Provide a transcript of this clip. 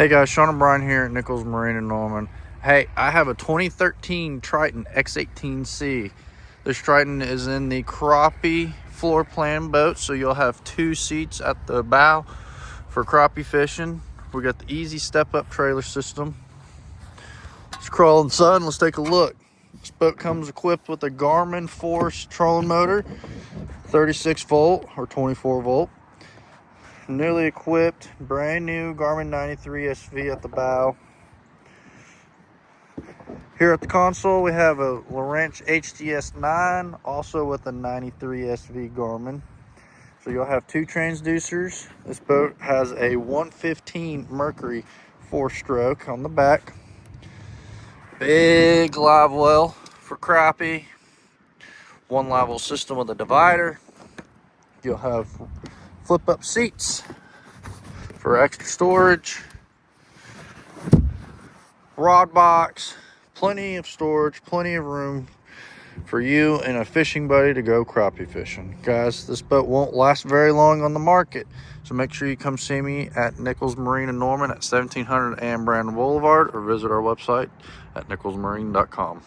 Hey guys, Sean and Brian here at Nichols Marine in Norman. Hey, I have a 2013 Triton X18c. This Triton is in the Crappie floor plan boat, so you'll have 2 seats at the bow for crappie fishing. We got the easy step-up trailer system. Let's crawl inside and let's take a look. This boat comes equipped with a Garmin Force trolling motor, 36 volt or 24 volt. Newly equipped, brand new Garmin 93 SV at the bow. Here at the console, we have a Lowrance HDS9, also with a 93 SV Garmin. So you'll have 2 transducers. This boat has a 115 Mercury 4-stroke on the back. Big live well for crappie. 1 live well system with a divider. You'll have flip-up seats for extra storage. Rod box, plenty of storage, plenty of room for you and a fishing buddy to go crappie fishing. Guys, this boat won't last very long on the market, so make sure you come see me at Nichols Marine in Norman at 1700 Brandon Boulevard, or visit our website at nicholsmarine.com.